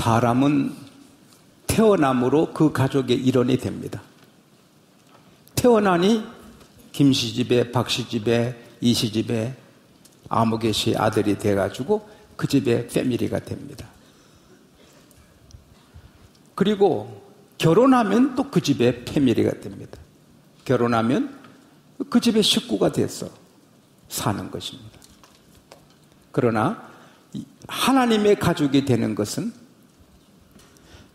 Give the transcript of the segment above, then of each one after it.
사람은 태어남으로 그 가족의 일원이 됩니다. 태어나니 김씨 집에, 박씨 집에, 이씨 집에 아무개 씨 아들이 돼가지고 그 집에 패밀리가 됩니다. 그리고 결혼하면 또 그 집에 패밀리가 됩니다. 결혼하면 그 집의 식구가 돼서 사는 것입니다. 그러나 하나님의 가족이 되는 것은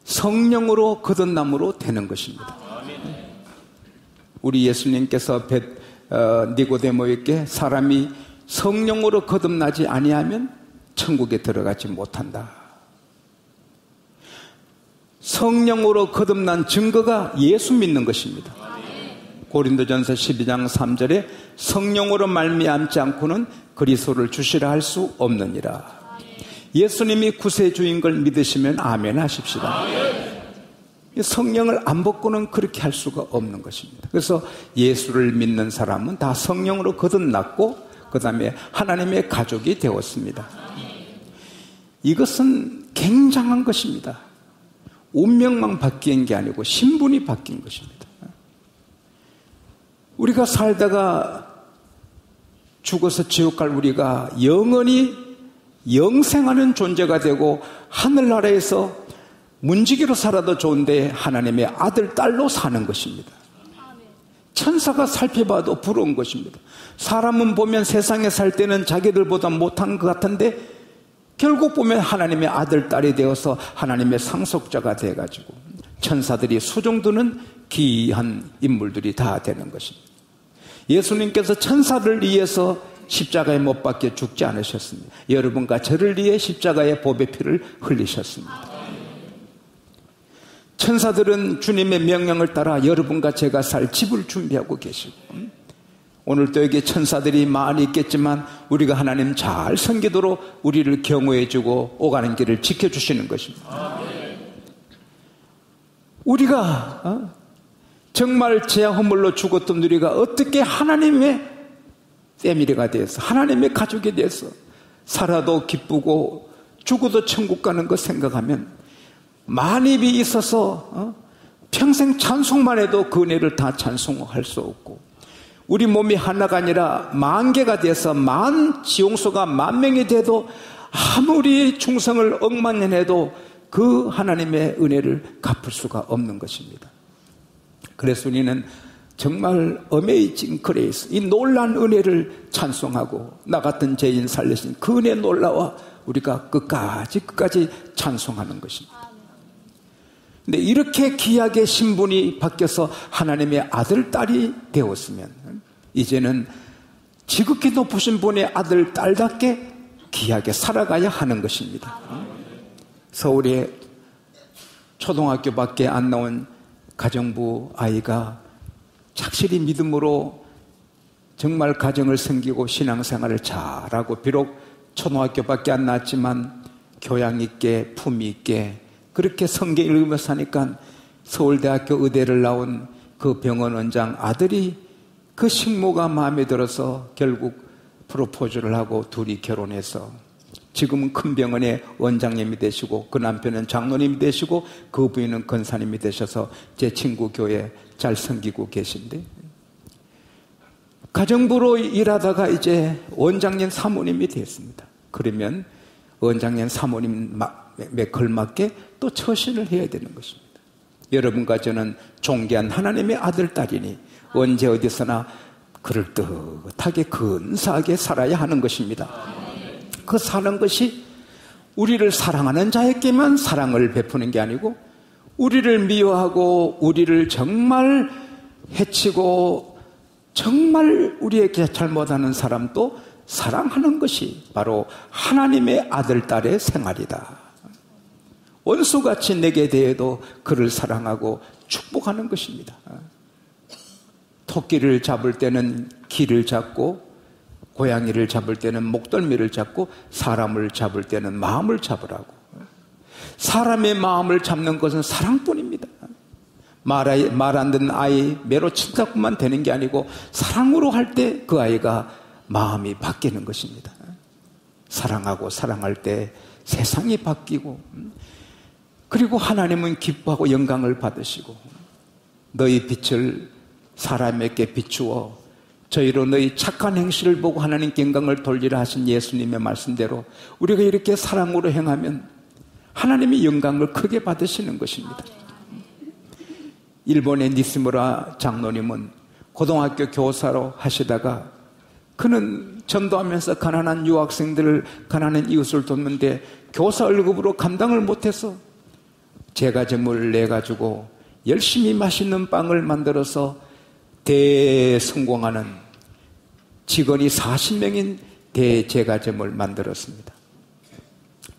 성령으로 거듭남으로 되는 것입니다. 우리 예수님께서 니고데모에게 사람이 성령으로 거듭나지 아니하면 천국에 들어가지 못한다. 성령으로 거듭난 증거가 예수 믿는 것입니다. 고린도전서 12장 3절에 성령으로 말미암지 않고는 그리스도를 주시라 할 수 없느니라. 예수님이 구세주인 걸 믿으시면 아멘 하십시다. 성령을 안 받고는 그렇게 할 수가 없는 것입니다. 그래서 예수를 믿는 사람은 다 성령으로 거듭났고 그 다음에 하나님의 가족이 되었습니다. 이것은 굉장한 것입니다. 운명만 바뀐 게 아니고 신분이 바뀐 것입니다. 우리가 살다가 죽어서 지옥 갈 우리가 영원히 영생하는 존재가 되고 하늘나라에서 문지기로 살아도 좋은데 하나님의 아들, 딸로 사는 것입니다. 천사가 살펴봐도 부러운 것입니다. 사람은 보면 세상에 살 때는 자기들보다 못한 것 같은데 결국 보면 하나님의 아들, 딸이 되어서 하나님의 상속자가 돼가지고 천사들이 수종드는 귀한 인물들이 다 되는 것입니다. 예수님께서 천사를 위해서 십자가에 못 박혀 죽지 않으셨습니다. 여러분과 저를 위해 십자가의 보배 피를 흘리셨습니다. 천사들은 주님의 명령을 따라 여러분과 제가 살 집을 준비하고 계시고 오늘도 여기 천사들이 많이 있겠지만 우리가 하나님 잘 섬기도록 우리를 경호해주고 오가는 길을 지켜주시는 것입니다. 우리가 정말 죄와 허물로 죽었던 우리가 어떻게 하나님의 패밀리가 되어서 하나님의 가족이 되어서 살아도 기쁘고 죽어도 천국 가는 거 생각하면 만입이 있어서 평생 찬송만 해도 그 은혜를 다 찬송할 수 없고 우리 몸이 하나가 아니라 만 개가 돼서 지용소가 10,000명이 돼도 아무리 충성을 억만 년 해도 그 하나님의 은혜를 갚을 수가 없는 것입니다. 그래서 우리는 정말 어메이징 그레이스, 이 놀라운 은혜를 찬송하고 나 같은 죄인 살리신 그 은혜 놀라워 우리가 끝까지 찬송하는 것입니다. 근데 이렇게 귀하게 신분이 바뀌어서 하나님의 아들, 딸이 되었으면 이제는 지극히 높으신 분의 아들, 딸답게 귀하게 살아가야 하는 것입니다. 서울에 초등학교밖에 안 나온 가정부 아이가 착실히 믿음으로 정말 가정을 섬기고 신앙생활을 잘하고 비록 초등학교밖에 안 나왔지만 교양 있게 품위 있게 그렇게 성경 읽으면서 사니까 서울대학교 의대를 나온 그 병원 원장 아들이 그 식모가 마음에 들어서 결국 프로포즈를 하고 둘이 결혼해서 지금은 큰 병원의 원장님이 되시고 그 남편은 장로님이 되시고 그 부인은 권사님이 되셔서 제 친구 교회 잘 섬기고 계신데 가정부로 일하다가 원장님 사모님이 됐습니다. 그러면 원장님 사모님에 걸맞게 또 처신을 해야 되는 것입니다. 여러분과 저는 존귀한 하나님의 아들, 딸이니 언제 어디서나 그럴듯하게 근사하게 살아야 하는 것입니다. 그 사는 것이 우리를 사랑하는 자에게만 사랑을 베푸는 게 아니고 우리를 미워하고 우리를 정말 해치고 정말 우리에게 잘못하는 사람도 사랑하는 것이 바로 하나님의 아들, 딸의 생활이다. 원수같이 내게 대해도 그를 사랑하고 축복하는 것입니다. 토끼를 잡을 때는 귀를 잡고 고양이를 잡을 때는 목덜미를 잡고 사람을 잡을 때는 마음을 잡으라고. 사람의 마음을 잡는 것은 사랑뿐입니다. 말 안 듣는 아이 매로 친다고만 되는 게 아니고 사랑으로 할 때 그 아이가 마음이 바뀌는 것입니다. 사랑하고 사랑할 때 세상이 바뀌고 그리고 하나님은 기뻐하고 영광을 받으시고 너희 빛을 사람에게 비추어 저희로 너희 착한 행실을 보고 하나님께 영광을 돌리라 하신 예수님의 말씀대로 우리가 이렇게 사랑으로 행하면 하나님이 영광을 크게 받으시는 것입니다. 일본의 니시무라 장로님은 고등학교 교사로 하시다가 그는 전도하면서 가난한 유학생들을, 가난한 이웃을 돕는데 교사 월급으로 감당을 못해서 제과점을 내가지고 열심히 맛있는 빵을 만들어서 대성공하는 직원이 40명인 대제과점을 만들었습니다.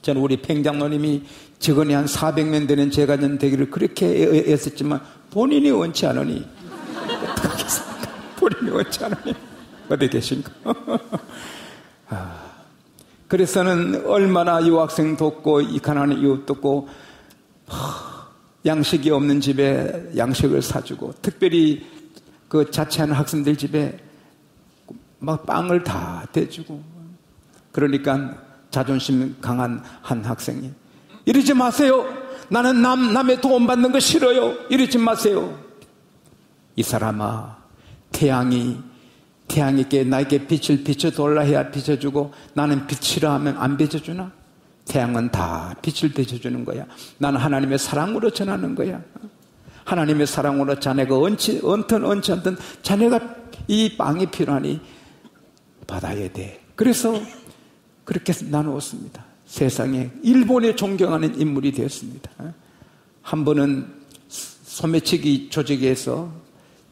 저는 우리 팽장로님이 직원이 한 400명 되는 제과점 되기를 그렇게 애썼지만 본인이 원치 않으니 어떡하겠습니까? 본인이 원치 않으니 어디 계신가? 그래서는 얼마나 유학생 돕고 이 가난한 이웃 돕고 양식이 없는 집에 양식을 사주고 특별히 그 자취하는 학생들 집에 막 빵을 다 대주고 그러니까 자존심 강한 한 학생이 이러지 마세요. 나는 남의 도움 받는 거 싫어요. 이러지 마세요. 이 사람아, 태양이께 나에게 빛을 비춰달라 해야 비춰주고 나는 빛이라 하면 안 비춰주나? 태양은 다 빛을 비춰주는 거야. 나는 하나님의 사랑으로 전하는 거야. 하나님의 사랑으로 자네가 얹든 자네가 이 빵이 필요하니 받아야 돼. 그래서 그렇게 나누었습니다. 세상에 일본에 존경하는 인물이 되었습니다. 한 번은 소매치기 조직에서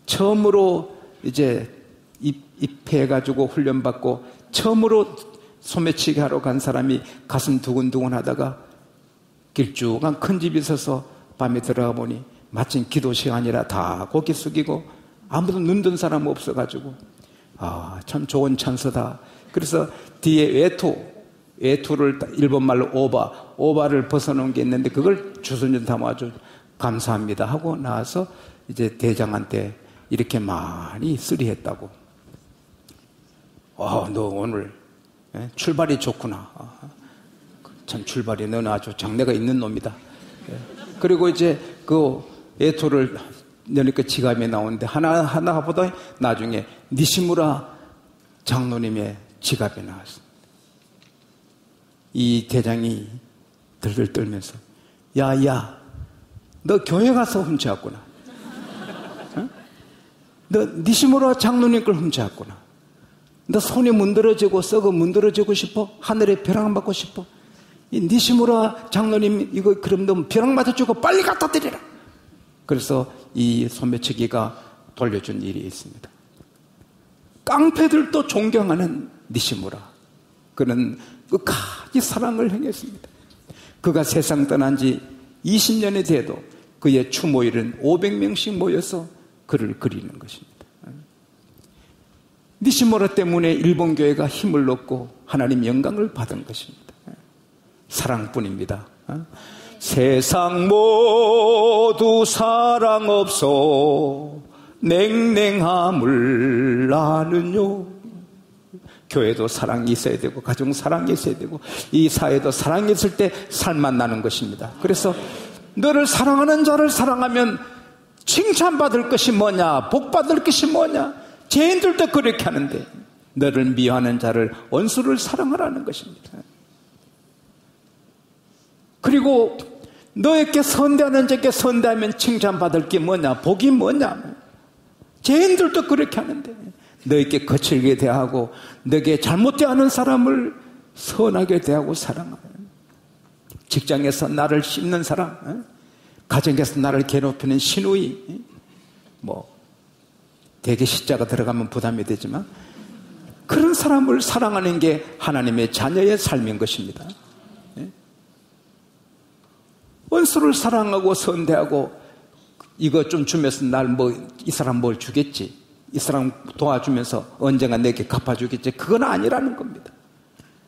처음으로 이제 입회해가지고 훈련받고 처음으로 소매치기 하러 간 사람이 가슴 두근두근 하다가 길쭉한 큰 집에 서서 밤에 들어가 보니 마침 기도 시간이라 다 고개 숙이고 아무도 눈 든 사람 없어가지고 참 좋은 찬스다. 그래서 뒤에 외투를 일본말로 오바를 벗어놓은 게 있는데 그걸 주선전 담아줘 감사합니다 하고 나와서 이제 대장한테 이렇게 많이 쓰리했다고. 너 오늘 출발이 좋구나. 참 출발이 너는 아주 장래가 있는 놈이다. 그리고 이제 그 외투를 여니까 지갑에 나오는데 하나 보다 나중에 니시무라 장로님의 지갑에 나왔습니다. 이 대장이 들들 떨면서 야, 너 교회 가서 훔쳐왔구나. 너 니시무라 장로님 걸 훔쳐왔구나. 너 손이 문드러지고 썩어 문드러지고 싶어? 하늘에 벼락 맞고 싶어? 이 니시무라 장로님 이거 그럼 너 벼락 맞아주고 빨리 갖다 드리라. 그래서 이 소매치기가 돌려준 일이 있습니다. 깡패들도 존경하는 니시무라. 그는 끝까지 사랑을 행했습니다. 그가 세상 떠난 지 20년이 돼도 그의 추모일은 500명씩 모여서 그를 그리는 것입니다. 니시무라 때문에 일본 교회가 힘을 얻고 하나님 영광을 받은 것입니다. 사랑뿐입니다. 세상 모두 사랑 없어 냉랭함을 나는요. 교회도 사랑이 있어야 되고 가정 사랑이 있어야 되고 이 사회도 사랑이 있을 때 살만 나는 것입니다. 그래서 너를 사랑하는 자를 사랑하면 칭찬받을 것이 뭐냐, 복받을 것이 뭐냐. 죄인들도 그렇게 하는데 너를 미워하는 자를 원수를 사랑하라는 것입니다. 그리고 너에게 선대하는 자에게 선대하면 칭찬받을 게 뭐냐, 복이 뭐냐. 죄인들도 그렇게 하는데 너에게 거칠게 대하고 너에게 잘못대하는 사람을 선하게 대하고 사랑하는, 직장에서 나를 씹는 사람, 가정에서 나를 괴롭히는 시누이, 대개 시자가 들어가면 부담이 되지만 그런 사람을 사랑하는 게 하나님의 자녀의 삶인 것입니다. 원수를 사랑하고 선대하고 이거 좀 주면서 이 사람 뭘 주겠지, 이 사람 도와주면서 언젠가 내게 갚아주겠지, 그건 아니라는 겁니다.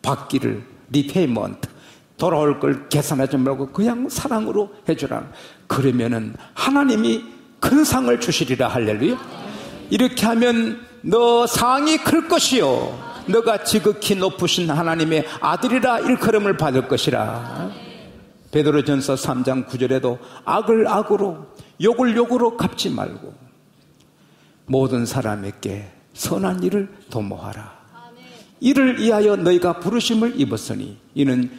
받기를 리페이먼트, 돌아올 걸 계산하지 말고 그냥 사랑으로 해주라. 그러면은 하나님이 큰 상을 주시리라. 할렐루야. 이렇게 하면 너 상이 클 것이요 너가 지극히 높으신 하나님의 아들이라 일컬음을 받을 것이라. 베드로전서 3장 9절에도 악을 악으로 욕을 욕으로 갚지 말고 모든 사람에게 선한 일을 도모하라. 이를 위하여 너희가 부르심을 입었으니 이는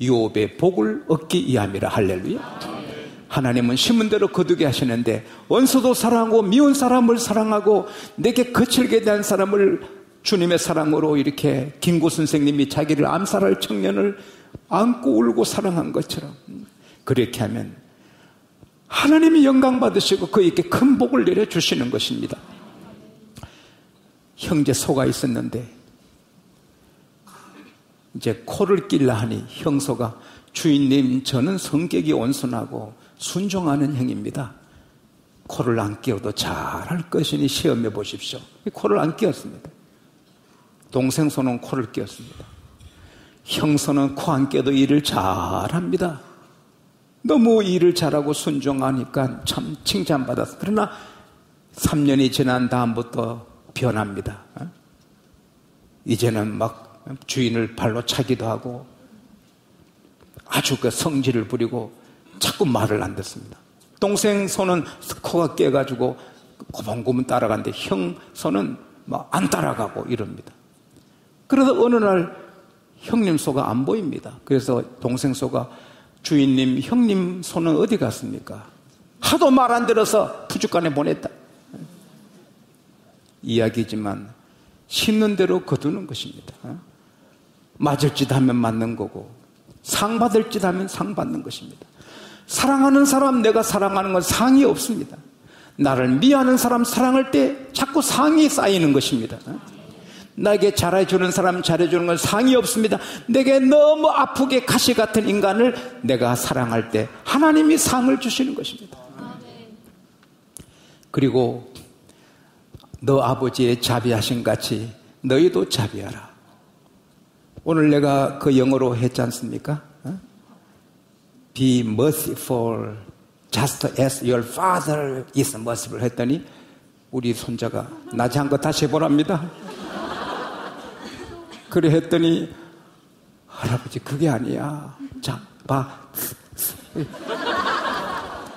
유업의 복을 얻기 위함이라. 할렐루야. 하나님은 심은 대로 거두게 하시는데 원수도 사랑하고 미운 사람을 사랑하고 내게 거칠게 대한 사람을 주님의 사랑으로 이렇게 김구 선생님이 자기를 암살할 청년을 안고 울고 사랑한 것처럼 그렇게 하면 하나님이 영광 받으시고 그에게 큰 복을 내려주시는 것입니다. 형제 소가 있었는데 이제 코를 낄라 하니 형소가 주인님 저는 성격이 온순하고 순종하는 형입니다. 코를 안 끼워도 잘할 것이니 시험해 보십시오. 코를 안 끼웠습니다. 동생 소는 코를 끼웠습니다. 형소는 코 안 끼워도 일을 잘합니다. 너무 일을 잘하고 순종하니까 참 칭찬받았어요. 그러나 3년이 지난 다음부터 변합니다. 이제는 막 주인을 발로 차기도 하고 아주 그 성질을 부리고 자꾸 말을 안 듣습니다. 동생 손은 코가 깨가지고 고분고분 따라가는데 형 손은 막 안 따라가고 이럽니다. 그러다 어느 날 형님 소가 안 보입니다. 그래서 동생 소가 주인님 형님 소는 어디 갔습니까? 하도 말 안 들어서 푸죽간에 보냈다. 이야기지만 심는 대로 거두는 것입니다. 맞을 짓 하면 맞는 거고 상 받을 짓 하면 상 받는 것입니다. 사랑하는 사람 내가 사랑하는 건 상이 없습니다. 나를 미워하는 사람 사랑할 때 자꾸 상이 쌓이는 것입니다. 나에게 잘해주는 사람 잘해주는 건 상이 없습니다. 내게 너무 아프게 가시 같은 인간을 내가 사랑할 때 하나님이 상을 주시는 것입니다. 그리고 너 아버지의 자비하신 같이 너희도 자비하라. 오늘 내가 그 영어로 했지 않습니까? Be merciful just as your father is merciful 했더니 우리 손자가 낮에 한 거 다시 해보랍니다. 그래 했더니 할아버지 그게 아니야. 자, 봐.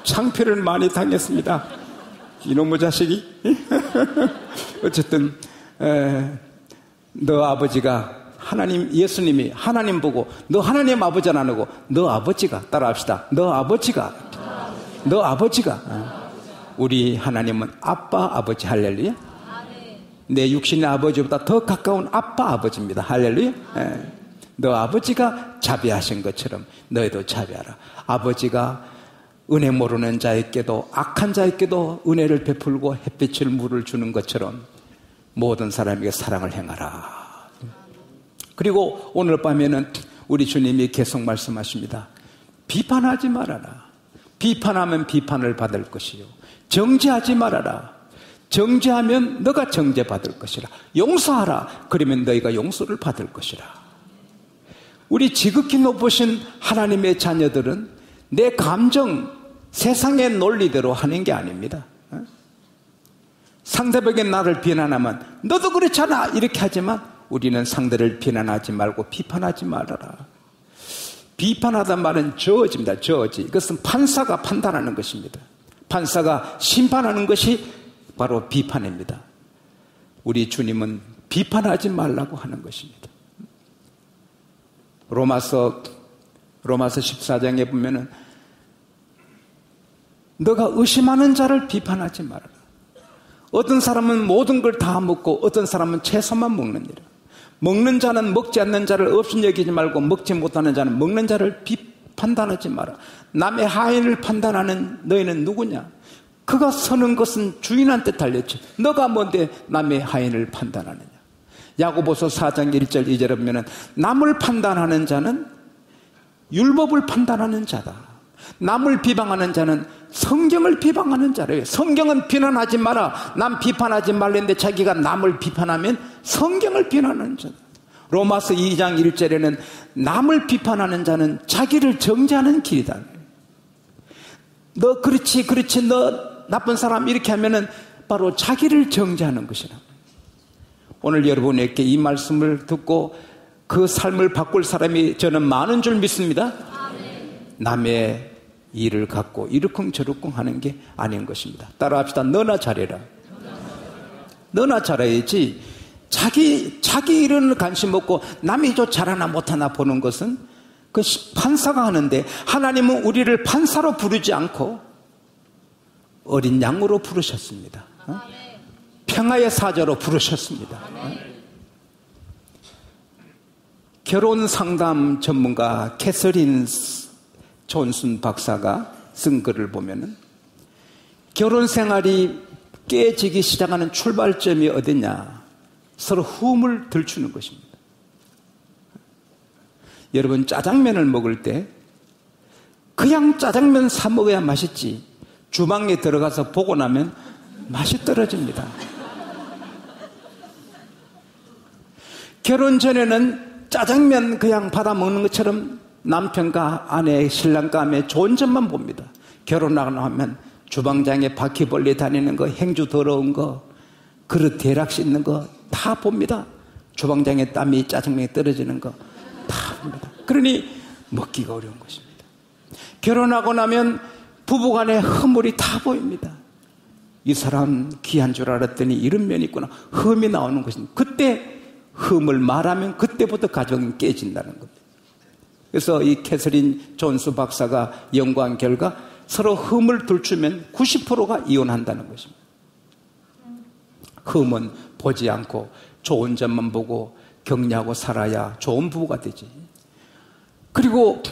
창피를 많이 당했습니다. 이놈의 자식이. 어쨌든 너 아버지가 하나님 예수님이 하나님 보고 너 하나님 아버지는 안 하고 너 아버지가 따라합시다. 너 아버지가 우리 하나님은 아빠 아버지. 할렐루야. 내 육신의 아버지보다 더 가까운 아빠 아버지입니다. 할렐루야. 너 아버지가 자비하신 것처럼 너희도 자비하라. 아버지가 은혜 모르는 자에게도 악한 자에게도 은혜를 베풀고 햇빛을 물을 주는 것처럼 모든 사람에게 사랑을 행하라. 그리고 오늘 밤에는 우리 주님이 계속 말씀하십니다. 비판하지 말아라. 비판하면 비판을 받을 것이요. 정죄하지 말아라. 정죄하면 너가 정죄받을 것이라. 용서하라. 그러면 너희가 용서를 받을 것이라. 우리 지극히 높으신 하나님의 자녀들은 내 감정, 세상의 논리대로 하는 게 아닙니다. 상대방이 나를 비난하면 너도 그렇잖아 이렇게 하지만 우리는 상대를 비난하지 말고 비판하지 말아라. 비판하단 말은 저지입니다. 저지. 이것은 판사가 판단하는 것입니다. 판사가 심판하는 것이 바로 비판입니다. 우리 주님은 비판하지 말라고 하는 것입니다. 로마서 14장에 보면은 너가 의심하는 자를 비판하지 말아라. 어떤 사람은 모든 걸 다 먹고 어떤 사람은 채소만 먹느니라. 먹는 자는 먹지 않는 자를 없인 여기지 말고 먹지 못하는 자는 먹는 자를 판단하지 마라. 남의 하인을 판단하는 너희는 누구냐? 그가 서는 것은 주인한테 달렸지. 너가 뭔데 남의 하인을 판단하느냐? 야고보서 4장 1절 2절에 보면은 남을 판단하는 자는 율법을 판단하는 자다. 남을 비방하는 자는 성경을 비방하는 자래요. 성경은 비난하지 마라. 남 비판하지 말랬는데 자기가 남을 비판하면 성경을 비난하는 자다. 로마서 2장 1절에는 남을 비판하는 자는 자기를 정죄하는 길이다. 너 그렇지 너 나쁜 사람 이렇게 하면은 바로 자기를 정죄하는 것이라. 오늘 여러분에게 이 말씀을 듣고 그 삶을 바꿀 사람이 저는 많은 줄 믿습니다. 남의 일을 갖고 이러쿵저러쿵 하는 게 아닌 것입니다. 따라합시다. 너나 잘해라. 너나 잘해야지. 자기 일은 관심 없고 남이 저 잘하나 못하나 보는 것은 그 판사가 하는데, 하나님은 우리를 판사로 부르지 않고 어린 양으로 부르셨습니다. 평화의 사자로 부르셨습니다. 결혼 상담 전문가 캐서린 존슨 박사가 쓴 글을 보면은, 결혼 생활이 깨지기 시작하는 출발점이 어디냐? 서로 흠을 들추는 것입니다. 여러분, 짜장면을 먹을 때 그냥 짜장면 사 먹어야 맛있지, 주방에 들어가서 보고 나면 맛이 떨어집니다. 결혼 전에는 짜장면 그냥 받아 먹는 것처럼 남편과 아내, 신랑과 아내 좋은 점만 봅니다. 결혼하고 나면 주방장에 바퀴벌레 다니는 거, 행주 더러운 거, 그릇 대락 씻는 거 다 봅니다. 주방장에 땀이 짜장면에 떨어지는 거 다 봅니다. 그러니 먹기가 어려운 것입니다. 결혼하고 나면 부부간의 허물이 다 보입니다. 이 사람 귀한 줄 알았더니 이런 면이 있구나. 흠이 나오는 것입니다. 그때 흠을 말하면 그때부터 가정이 깨진다는 겁니다. 그래서 이 캐서린 존스 박사가 연구한 결과 서로 흠을 들추면 90%가 이혼한다는 것입니다. 흠은 보지 않고 좋은 점만 보고 격려하고 살아야 좋은 부부가 되지. 그리고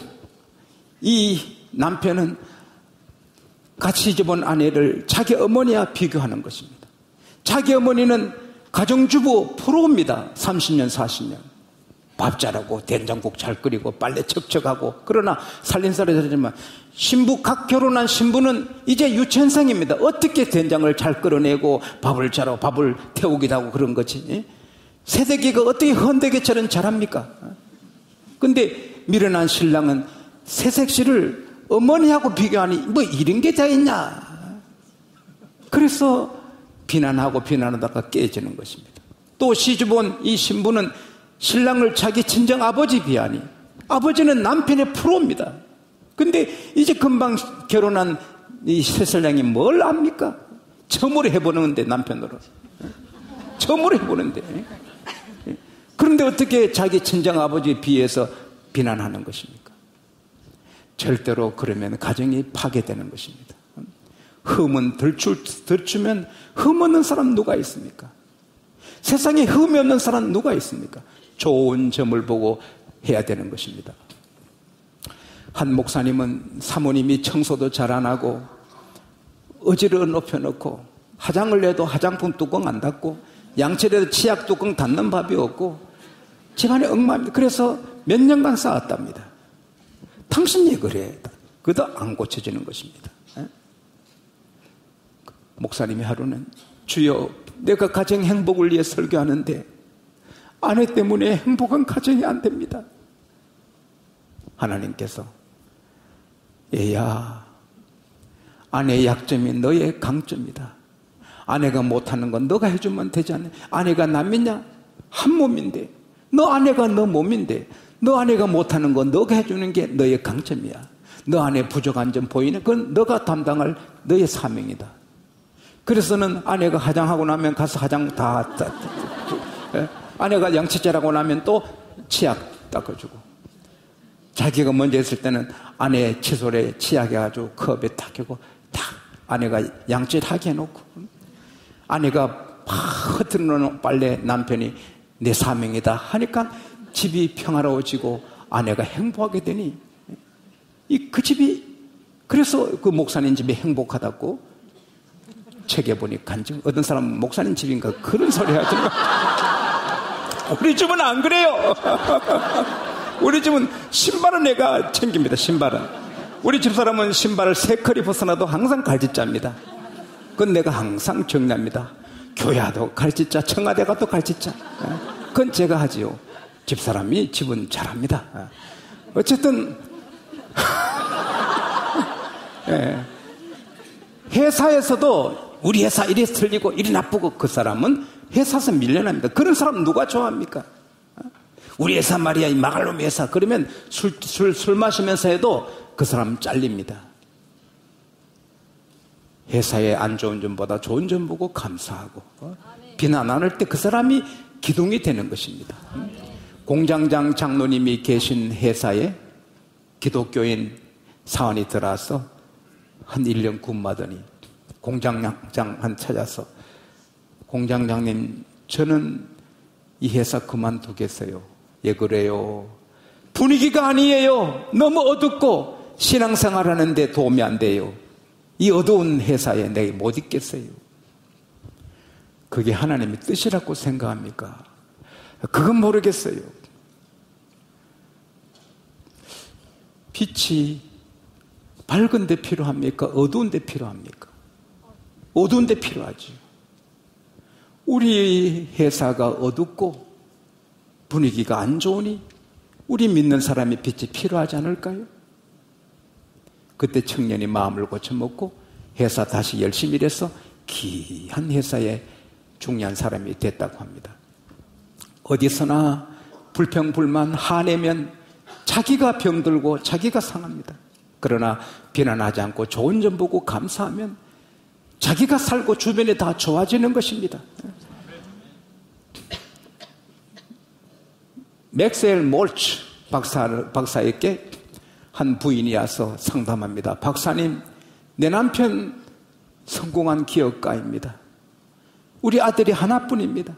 이 남편은 같이 집은 아내를 자기 어머니와 비교하는 것입니다. 자기 어머니는 가정주부 프로입니다. 30년, 40년. 밥 잘하고 된장국 잘 끓이고 빨래 척척하고. 그러나 살림살이 되지만 각 결혼한 신부는 이제 유치원생입니다. 어떻게 된장을 잘 끓여내고 밥을 잘하고 밥을 태우기도 하고 그런 거지. 새댁이가 어떻게 헌되게처럼 잘합니까? 근데 미련한 신랑은 새색시를 어머니하고 비교하니 뭐 이런 게 다 있냐. 그래서 비난하고 비난하다가 깨지는 것입니다. 또 시집온 이 신부는 신랑을 자기 친정 아버지 비하니, 아버지는 남편의 프로입니다. 근데 이제 금방 결혼한 이 새신랑이 뭘 압니까? 처음으로 해보는데, 남편으로 처음으로 해보는데. 그런데 어떻게 자기 친정 아버지에 비해서 비난하는 것입니까? 절대로 그러면 가정이 파괴되는 것입니다. 흠은 들추면 흠 없는 사람 누가 있습니까? 세상에 흠이 없는 사람 누가 있습니까? 좋은 점을 보고 해야 되는 것입니다. 한 목사님은 사모님이 청소도 잘 안 하고 어지러워 높여놓고 화장을 내도 화장품 뚜껑 안 닫고 양치를 해도 치약 뚜껑 닫는 밥이 없고 집안에 엉망입니다. 그래서 몇 년간 싸웠답니다. 당신이 그래. 그도 안 고쳐지는 것입니다. 목사님이 하루는, 주여, 내가 가정 행복을 위해 설교하는데 아내 때문에 행복한 가정이 안 됩니다. 하나님께서, 얘야, 아내의 약점이 너의 강점이다. 아내가 못하는 건 너가 해주면 되지 않냐. 아내가 남이냐? 한 몸인데, 너 아내가 너 몸인데, 너 아내가 못하는 건 너가 해주는 게 너의 강점이야. 너 안에 부족한 점 보이는 건 너가 담당할 너의 사명이다. 그래서는 아내가 화장하고 나면 가서 화장 아내가 양치질하고 나면 또 치약 닦아주고, 자기가 먼저 했을 때는 아내 칫솔에 치약해가지고 컵에 탁 하고 탁 아내가 양치하게 해놓고, 아내가 팍 흐트러놓은 빨래 남편이 내 사명이다 하니까 집이 평화로워지고 아내가 행복하게 되니, 그 집이, 그래서 그 목사님 집이 행복하다고 책에 보니 간증. 어떤 사람은 목사님 집인가 그런 소리 하더라고요. 우리 집은 안 그래요. 우리 집은 신발은 내가 챙깁니다. 신발은. 우리 집사람은 신발을 3컬이 벗어나도 항상 갈짓자입니다. 그건 내가 항상 정리합니다. 교야도 갈짓자, 청와대 가도 갈짓자. 그건 제가 하지요. 집사람이 집은 잘합니다. 어쨌든 회사에서도 우리 회사 이리 틀리고 이리 나쁘고, 그 사람은 회사에서 밀려납니다. 그런 사람 누가 좋아합니까? 우리 회사 말이야, 이 마갈놈 회사. 그러면 술 마시면서 해도 그 사람 잘립니다. 회사의 안 좋은 점보다 좋은 점 보고 감사하고 비난 안 할 때 그 사람이 기둥이 되는 것입니다. 공장장 장로님이 계신 회사에 기독교인 사원이 들어와서 한 1년 근무하더니 공장장 찾아서 공장장님, 저는 이 회사 그만두겠어요. 왜 그래요? 분위기가 아니에요. 너무 어둡고 신앙생활 하는데 도움이 안 돼요. 이 어두운 회사에 내가 못 있겠어요. 그게 하나님의 뜻이라고 생각합니까? 그건 모르겠어요. 빛이 밝은 데 필요합니까? 어두운 데 필요합니까? 어두운 데 필요하죠. 우리 회사가 어둡고 분위기가 안 좋으니 우리 믿는 사람의 빛이 필요하지 않을까요? 그때 청년이 마음을 고쳐먹고 회사 다시 열심히 일해서 귀한 회사에 중요한 사람이 됐다고 합니다. 어디서나 불평불만 화내면 자기가 병들고 자기가 상합니다. 그러나 비난하지 않고 좋은 점 보고 감사하면 자기가 살고 주변에 다 좋아지는 것입니다. 맥스웰 몰츠 박사에게 한 부인이 와서 상담합니다. 박사님, 내 남편 성공한 기업가입니다. 우리 아들이 하나뿐입니다.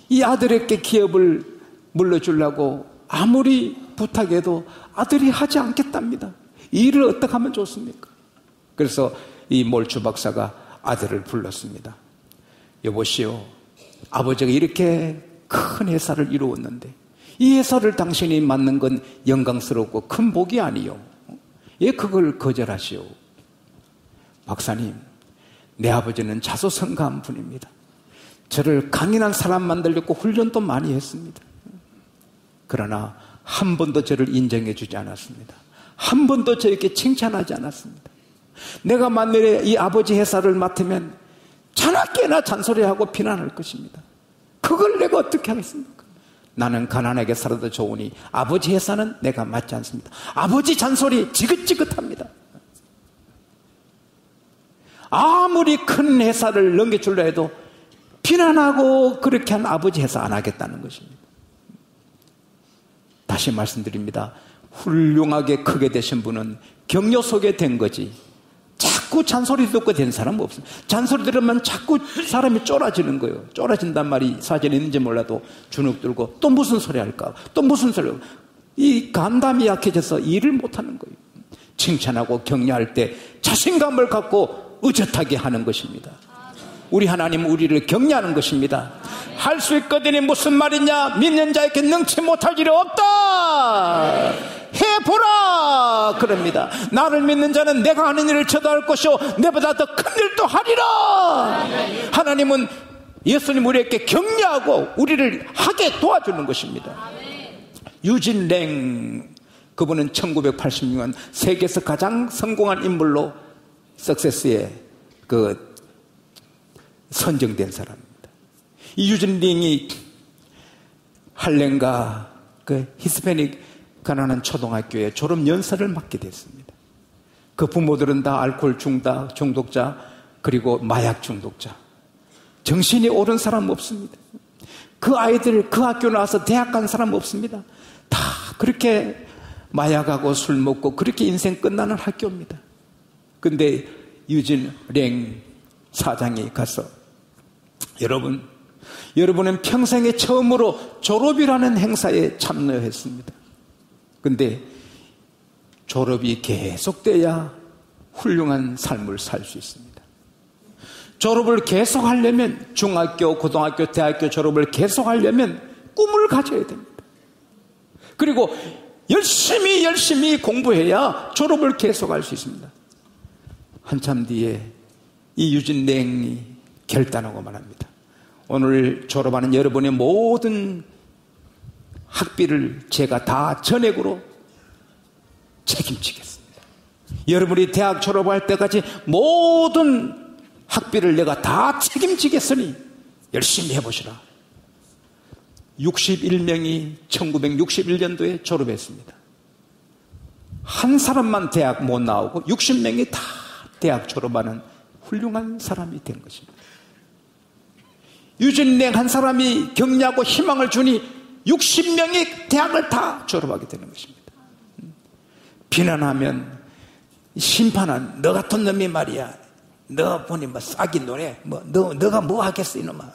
이 아들에게 기업을 물려주려고 아무리 부탁해도 아들이 하지 않겠답니다. 이 일을 어떻게 하면 좋습니까? 그래서 이 몰츠 박사가 아들을 불렀습니다. 여보시오, 아버지가 이렇게 큰 회사를 이루었는데 이 회사를 당신이 맡는 건 영광스럽고 큰 복이 아니요. 왜 그걸 거절하시오? 박사님, 내 아버지는 자소성가한 분입니다. 저를 강인한 사람 만들려고 훈련도 많이 했습니다. 그러나 한 번도 저를 인정해 주지 않았습니다. 한 번도 저에게 칭찬하지 않았습니다. 내가 만일에 이 아버지 회사를 맡으면 자나깨나 잔소리하고 비난할 것입니다. 그걸 내가 어떻게 하겠습니까? 나는 가난하게 살아도 좋으니 아버지 회사는 내가 맡지 않습니다. 아버지 잔소리 지긋지긋합니다. 아무리 큰 회사를 넘겨주려 해도 비난하고 그렇게 한 아버지 회사 안 하겠다는 것입니다. 다시 말씀드립니다. 훌륭하게 크게 되신 분은 격려 속에 된 거지 자꾸 잔소리 듣고 된 사람은 없습니다. 잔소리 들으면 자꾸 사람이 쫄아지는 거예요. 쫄아진단 말이 사전에 있는지 몰라도 주눅 들고 또 무슨 소리 할까? 또 무슨 소리 할까? 이 감담이 약해져서 일을 못하는 거예요. 칭찬하고 격려할 때 자신감을 갖고 의젓하게 하는 것입니다. 우리 하나님은 우리를 격려하는 것입니다. 할 수 있거든요. 무슨 말이냐? 믿는 자에게 능치 못할 일이 없다. 해보라 그럽니다. 나를 믿는 자는 내가 하는 일을 저도 할 것이요 내보다 더 큰 일도 하리라. 하나님은 예수님 우리에게 격려하고 우리를 하게 도와주는 것입니다. 유진 랭, 그분은 1986년 세계에서 가장 성공한 인물로 석세스에 선정된 사람입니다. 이 유진 랭이 할렘과 히스패닉 가난한 초등학교에 졸업 연설을 맡게 됐습니다. 그 부모들은 다 알코올 중독자 그리고 마약 중독자, 정신이 옳은 사람 없습니다. 그 아이들 그 학교 나와서 대학 간 사람 없습니다. 다 그렇게 마약하고 술 먹고 그렇게 인생 끝나는 학교입니다. 근데 유진 랭 사장이 가서 여러분은 평생에 처음으로 졸업이라는 행사에 참여했습니다. 근데 졸업이 계속돼야 훌륭한 삶을 살 수 있습니다. 졸업을 계속하려면 중학교, 고등학교, 대학교 졸업을 계속하려면 꿈을 가져야 됩니다. 그리고 열심히 공부해야 졸업을 계속할 수 있습니다. 한참 뒤에 이 유진 랭이 결단하고 말합니다. 오늘 졸업하는 여러분의 모든 학비를 제가 다 전액으로 책임지겠습니다. 여러분이 대학 졸업할 때까지 모든 학비를 내가 다 책임지겠으니 열심히 해보시라. 61명이 1961년도에 졸업했습니다. 한 사람만 대학 못 나오고 60명이 다 대학 졸업하는 훌륭한 사람이 된 것입니다. 유진랭 한 사람이 격려하고 희망을 주니 60명이 대학을 다 졸업하게 되는 것입니다. 비난하면 심판한 너 같은 놈이 말이야. 너 보니 뭐 싹이 노래 너가 뭐 하겠어 이놈아.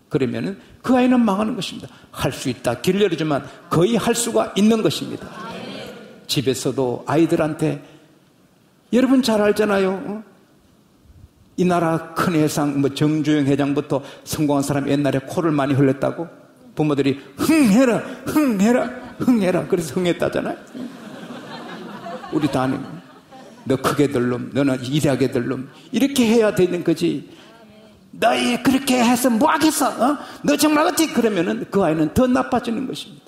그러면은 그 아이는 망하는 것입니다. 할 수 있다. 길 열어주면 거의 할 수가 있는 것입니다. 집에서도 아이들한테 여러분 잘 알잖아요. 이 나라 큰 회상 정주영 회장부터 성공한 사람 옛날에 코를 많이 흘렸다고 부모들이 흥해라 그래서 흥했다잖아요. 우리 담임 너 크게 될 놈, 너는 이대하게 될 놈 이렇게 해야 되는 거지. 너희 그렇게 해서 뭐 하겠어? 너 정말 어떻게 그러면은 그 아이는 더 나빠지는 것입니다.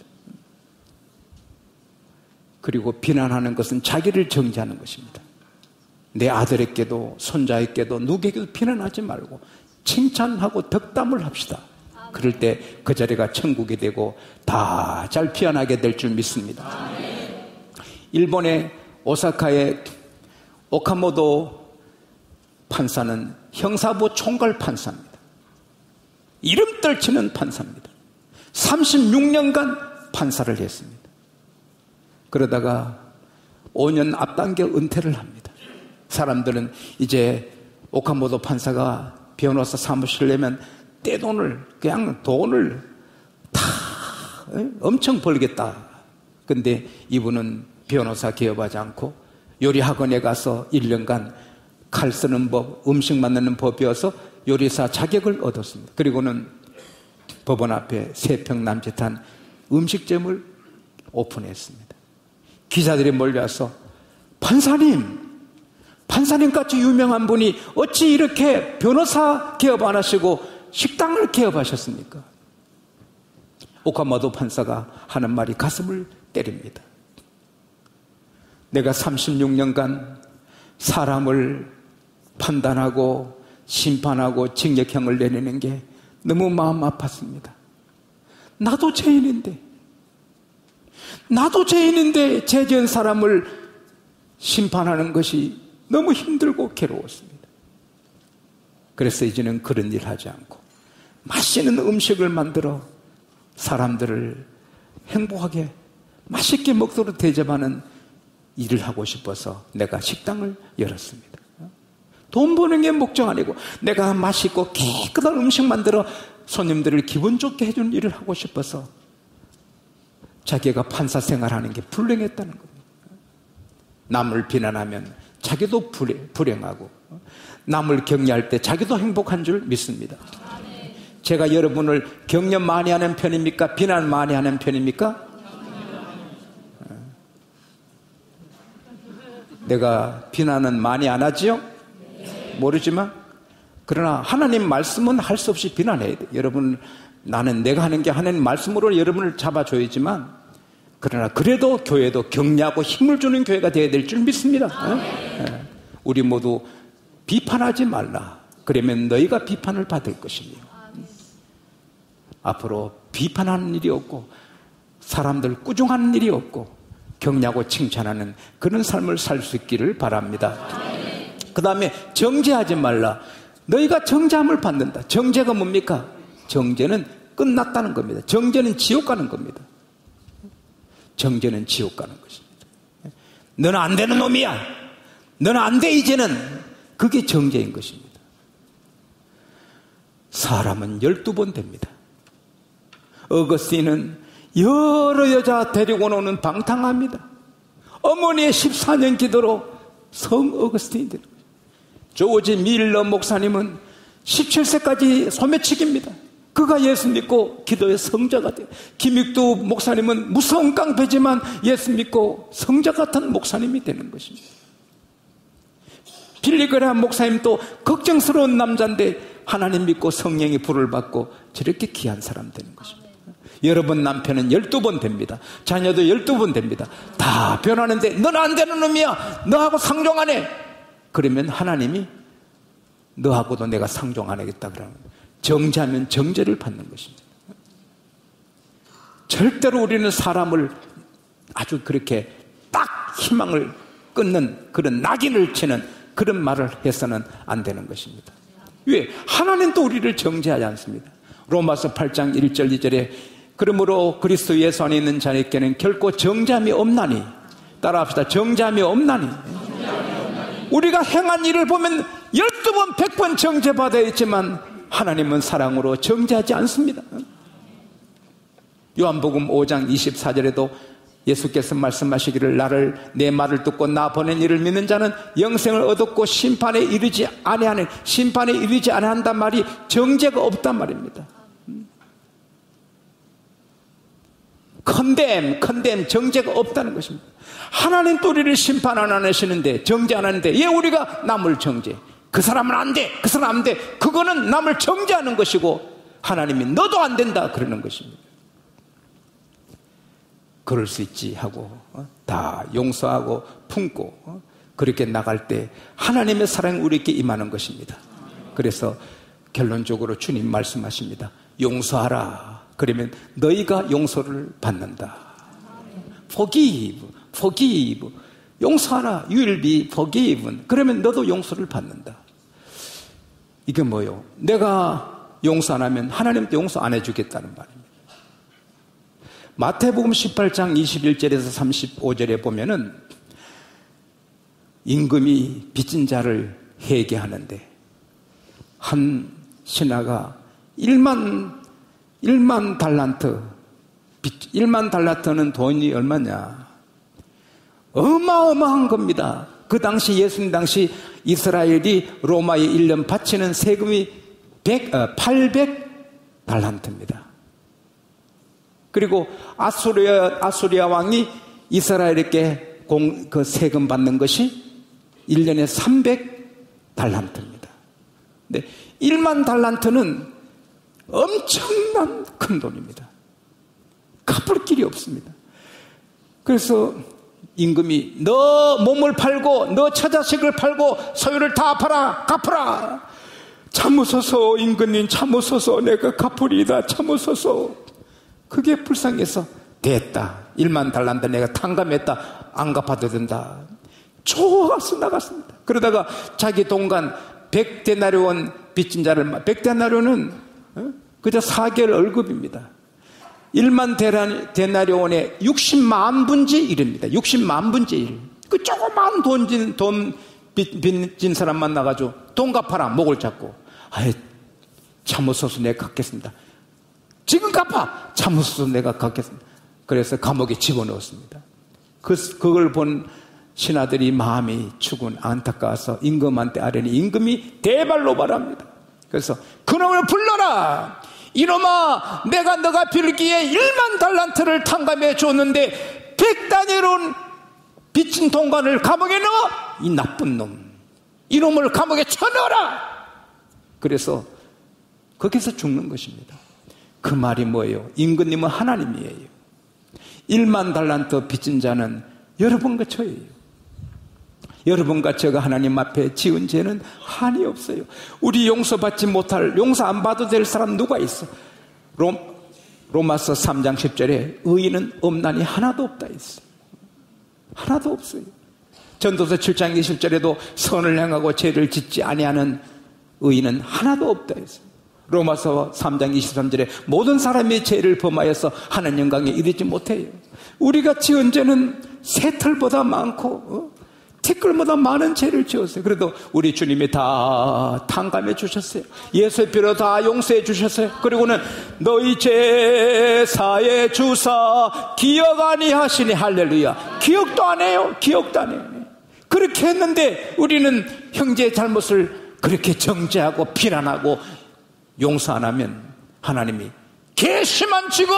그리고 비난하는 것은 자기를 정죄하는 것입니다. 내 아들에게도 손자에게도 누구에게도 비난하지 말고 칭찬하고 덕담을 합시다. 그럴 때 그 자리가 천국이 되고 다 잘 피어나게 될 줄 믿습니다. 일본의 오사카의 오카모토 판사는 형사부 총괄 판사입니다. 이름 떨치는 판사입니다. 36년간 판사를 했습니다. 그러다가 5년 앞당겨 은퇴를 합니다. 사람들은 이제 오카모토 판사가 변호사 사무실 내면 떼돈을 그냥 돈을 다 엄청 벌겠다. 근데 이분은 변호사 개업하지 않고 요리학원에 가서 1년간 칼 쓰는 법, 음식 만드는 법 배워서 요리사 자격을 얻었습니다. 그리고는 법원 앞에 3평 남짓한 음식점을 오픈했습니다. 기자들이 몰려와서 판사님같이 유명한 분이 어찌 이렇게 변호사 개업 안 하시고 식당을 개업하셨습니까? 오카모토 판사가 하는 말이 가슴을 때립니다. 내가 36년간 사람을 판단하고 심판하고 징역형을 내리는 게 너무 마음 아팠습니다. 나도 죄인인데 죄 지은 사람을 심판하는 것이 너무 힘들고 괴로웠습니다. 그래서 이제는 그런 일 하지 않고 맛있는 음식을 만들어 사람들을 행복하게 맛있게 먹도록 대접하는 일을 하고 싶어서 내가 식당을 열었습니다. 돈 버는 게 목적 아니고 내가 맛있고 깨끗한 음식 만들어 손님들을 기분 좋게 해주는 일을 하고 싶어서 자기가 판사 생활하는 게 불행했다는 겁니다. 남을 비난하면 자기도 불행하고 남을 격려할 때 자기도 행복한 줄 믿습니다. 제가 여러분을 격려 많이 하는 편입니까? 비난 많이 하는 편입니까? 내가 비난은 많이 안 하지요? 모르지만 그러나 하나님 말씀은 할 수 없이 비난해야 돼요. 여러분 나는 내가 하는 게 하나님 말씀으로 여러분을 잡아줘야지만 그러나 그래도 교회도 격려하고 힘을 주는 교회가 되어야 될 줄 믿습니다. 우리 모두 비판하지 말라. 그러면 너희가 비판을 받을 것이며 앞으로 비판하는 일이 없고 사람들 꾸중하는 일이 없고 격려하고 칭찬하는 그런 삶을 살 수 있기를 바랍니다. 그 다음에 정죄하지 말라. 너희가 정죄함을 받는다. 정죄가 뭡니까? 정죄는 끝났다는 겁니다. 정죄는 지옥 가는 겁니다. 정죄는 지옥 가는 것입니다. 너는 안 되는 놈이야. 너는 안 돼 이제는. 그게 정죄인 것입니다. 사람은 12번 됩니다. 어거스틴은 여러 여자 데리고 오는 방탕합니다. 어머니의 14년 기도로 성 어거스틴이 되는 거예요. 조지 밀러 목사님은 17세까지 소매치기입니다. 그가 예수 믿고 기도의 성자가 돼요. 김익두 목사님은 무서운 깡패지만 예수 믿고 성자 같은 목사님이 되는 것입니다. 빌리그레함 목사님도 걱정스러운 남자인데 하나님 믿고 성령의 불을 받고 저렇게 귀한 사람 되는 것입니다. 여러분 남편은 12번 됩니다. 자녀도 12번 됩니다. 다 변하는데 너는 안 되는 놈이야. 너하고 상종 안 해. 그러면 하나님이 너하고도 내가 상종 안 하겠다 그러면 정죄하면 정죄를 받는 것입니다. 절대로 우리는 사람을 아주 그렇게 딱 희망을 끊는 그런 낙인을 치는 그런 말을 해서는 안 되는 것입니다. 왜? 하나님도 우리를 정죄하지 않습니다. 로마서 8장 1절 2절에 그러므로 그리스도 예수 안에 있는 자에게는 결코 정죄함이 없나니, 따라합시다. 정죄함이 없나니. 우리가 행한 일을 보면 12번 100번 정죄받아야 있지만 하나님은 사랑으로 정죄하지 않습니다. 요한복음 5장 24절에도 예수께서 말씀하시기를 내 말을 듣고 나 보낸 이를 믿는 자는 영생을 얻었고 심판에 이르지 아니한단 말이 정죄가 없단 말입니다. 컨뎀 정죄가 없다는 것입니다. 하나님 또 우리를 심판 안 하시는데, 정죄 안 하는데 왜 우리가 남을 정죄? 그 사람은 안 돼, 그 사람 안 돼. 그거는 남을 정죄하는 것이고 하나님이 너도 안 된다 그러는 것입니다. 그럴 수 있지 하고 다 용서하고 품고 그렇게 나갈 때 하나님의 사랑이 우리에게 임하는 것입니다. 그래서 결론적으로 주님 말씀하십니다. 용서하라. 그러면 너희가 용서를 받는다. Forgive. 용서하라. You will be forgiven. 그러면 너도 용서를 받는다. 이게 뭐예요? 내가 용서 안 하면 하나님도 용서 안 해주겠다는 말입니다. 마태복음 18장 21절에서 35절에 보면은 임금이 빚진 자를 회개하는데 한 신하가 1만 달란트, 1만 달란트는 돈이 얼마냐? 어마어마한 겁니다. 그 당시 예수님 당시 이스라엘이 로마에 1년 바치는 세금이 800달란트입니다. 그리고 아수리아 왕이 이스라엘에게 그 세금 받는 것이 1년에 300달란트입니다. 근데 1만 달란트는 엄청난 큰 돈입니다. 갚을 길이 없습니다. 그래서 임금이 너 몸을 팔고 너 처자식을 팔고 소유를 다 팔아 갚으라. 참으소서 임금님, 참으소서, 내가 갚으리이다, 참으소서. 그게 불쌍해서 됐다, 1만 달란트 내가 탕감했다, 안 갚아도 된다. 좋아서 나갔습니다. 그러다가 자기 동간 100데나리온 빚진 자를, 100데나리온은 그저 4개월 월급입니다. 1만 데나리온에 60만 분의 1입니다. 60만 분의 1. 그 조그만 돈 빚진 사람 만나가지고 돈 갚아라, 목을 잡고. 아이, 참으소서 내가 갚겠습니다. 지금 갚아! 참으소서 내가 갚겠습니다. 그래서 감옥에 집어넣었습니다. 그걸 본 신하들이 마음이 추군 안타까워서 임금한테 아뢰니 임금이 대발로 말합니다. 그래서 그놈을 불러라! 이놈아, 내가 너가 빌기에 1만 달란트를 탕감해 줬는데 100다니론 빚진 동관을 감옥에 넣어! 이 나쁜 놈, 이놈을 감옥에 쳐넣어라! 그래서 거기서 죽는 것입니다. 그 말이 뭐예요? 임금님은 하나님이에요. 1만 달란트 빚진 자는 여러분과 저예요. 여러분과 저가 하나님 앞에 지은 죄는 한이 없어요. 우리 용서받지 못할, 용서 안 받아도 될 사람 누가 있어? 로마서 3장 10절에 의인은 없나니 하나도 없다 했어요. 하나도 없어요. 전도서 7장 20절에도 선을 행하고 죄를 짓지 아니하는 의인은 하나도 없다 했어요. 로마서 3장 23절에 모든 사람이 죄를 범하여서 하나님 영광에 이르지 못해요. 우리가 지은 죄는 새털보다 많고 티끌보다 많은 죄를 지었어요. 그래도 우리 주님이 다 탕감해 주셨어요. 예수의 피로 다 용서해 주셨어요. 그리고는 너희 죄 사해 주사 기억 아니하시니 할렐루야. 기억도 안 해요. 기억도 안 해요. 그렇게 했는데 우리는 형제의 잘못을 그렇게 정죄하고 비난하고 용서 안 하면 하나님이 괘씸한 치고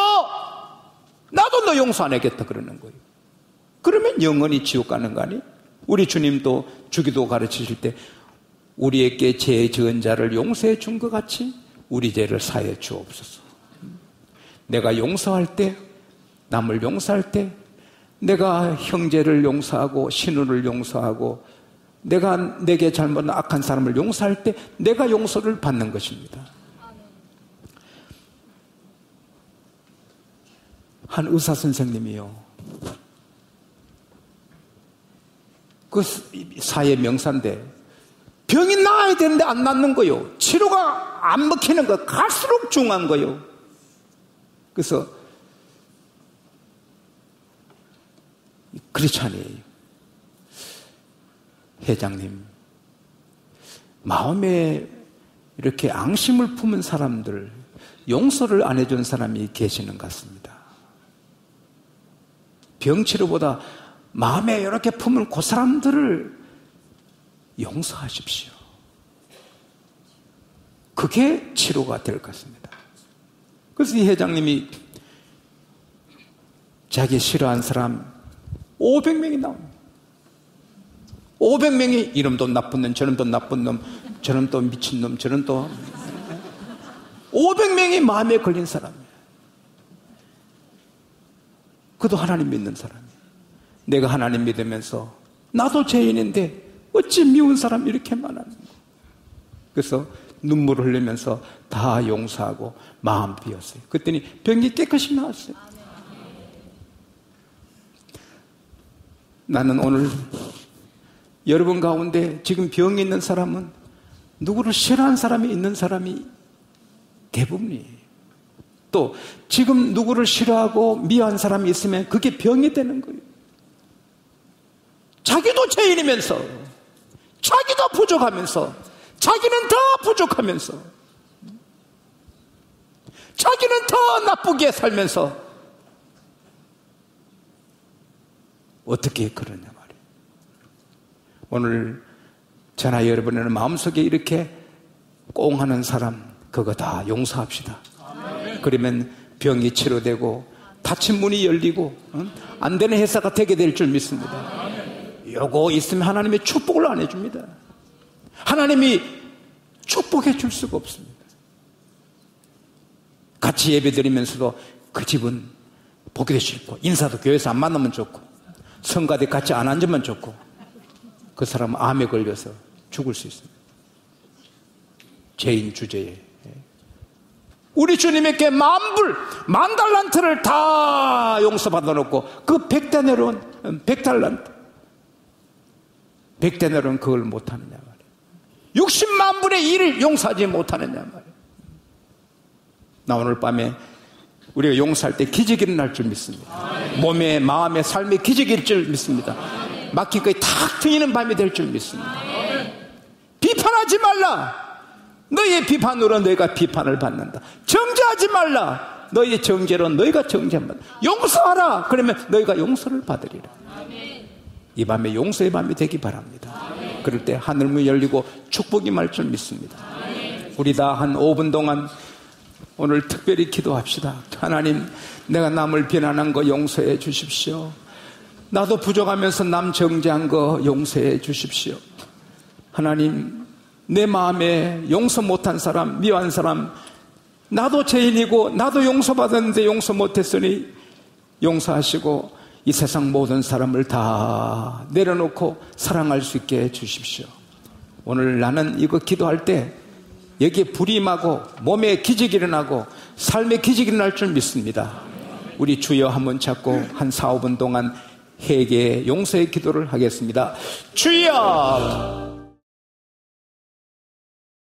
나도 너 용서 안 하겠다 그러는 거예요. 그러면 영원히 지옥 가는 거 아니에요? 우리 주님도 주기도 가르치실 때 우리에게 죄 지은 자를 용서해 준 것 같이 우리 죄를 사해 주옵소서. 내가 용서할 때, 남을 용서할 때, 내가 형제를 용서하고 신우를 용서하고 내가 내게 잘못한 악한 사람을 용서할 때 내가 용서를 받는 것입니다. 한 의사 선생님이요. 그 사회 명사인데 병이 나아야 되는데 안 낫는 거요. 치료가 안 먹히는 거, 갈수록 중요한 거요. 그래서 크리스찬이에요. 회장님, 마음에 이렇게 앙심을 품은 사람들, 용서를 안 해준 사람이 계시는 것 같습니다. 병치료보다 마음에 이렇게 품은 그 사람들을 용서하십시오. 그게 치료가 될 것 같습니다. 그래서 이 회장님이 자기 싫어하는 사람 500명이 나옵니다. 500명이 이놈도 나쁜 놈, 저놈도 나쁜 놈, 저놈 또 미친 놈, 저놈 또 500명이 마음에 걸린 사람이에요. 그도 하나님 믿는 사람이에요. 내가 하나님 믿으면서 나도 죄인인데 어찌 미운 사람이 이렇게 많았는가. 그래서 눈물을 흘리면서 다 용서하고 마음 비웠어요. 그랬더니 병이 깨끗이 나았어요. 나는 오늘 여러분 가운데 지금 병이 있는 사람은 누구를 싫어하는 사람이 있는 사람이 대부분이에요. 또 지금 누구를 싫어하고 미워한 사람이 있으면 그게 병이 되는 거예요. 자기도 죄인이면서, 자기도 부족하면서, 자기는 더 부족하면서, 자기는 더 나쁘게 살면서 어떻게 그러냐 말이에요. 오늘 저나 여러분의 마음속에 이렇게 꽁하는 사람, 그거 다 용서합시다. 그러면 병이 치료되고 닫힌 문이 열리고 안 되는 회사가 되게 될 줄 믿습니다. 요거 있으면 하나님의 축복을 안 해줍니다. 하나님이 축복해 줄 수가 없습니다. 같이 예배 드리면서도 그 집은 보기도 싫고 인사도 교회에서 안 만나면 좋고 성가대 같이 안 앉으면 좋고 그 사람은 암에 걸려서 죽을 수 있습니다. 죄인 주제에 우리 주님에게 만 달란트를 다 용서받아 놓고 그 100데나리온 100달란트 100데나리온 그걸 못하느냐 말이에요. 60만 분의 1을 용서하지 못하느냐 말이에요. 나 오늘 밤에 우리가 용서할 때 기적이 일어날 줄 믿습니다. 몸에 마음에 삶에 기적이 일어날 줄 믿습니다. 막힌 거에 탁 트이는 밤이 될 줄 믿습니다. 비판하지 말라. 너희의 비판으로 너희가 비판을 받는다. 정죄하지 말라. 너희의 정죄로 너희가 정죄받는다. 용서하라. 그러면 너희가 용서를 받으리라. 이 밤에 용서의 밤이 되기 바랍니다. 그럴 때 하늘문이 열리고 축복이 말 줄 믿습니다. 우리 다 한 5분 동안 오늘 특별히 기도합시다. 하나님, 내가 남을 비난한 거 용서해 주십시오. 나도 부족하면서 남 정죄한 거 용서해 주십시오. 하나님, 내 마음에 용서 못한 사람, 미워한 사람, 나도 죄인이고 나도 용서받았는데 용서 못했으니 용서하시고 이 세상 모든 사람을 다 내려놓고 사랑할 수 있게 해주십시오. 오늘 나는 이거 기도할 때 여기에 불이 임하고 몸에 기적이 일어나고 삶에 기적이 일어날 줄 믿습니다. 우리 주여 한번 잡고 한 4, 5분 동안 회개 용서의 기도를 하겠습니다. 주여!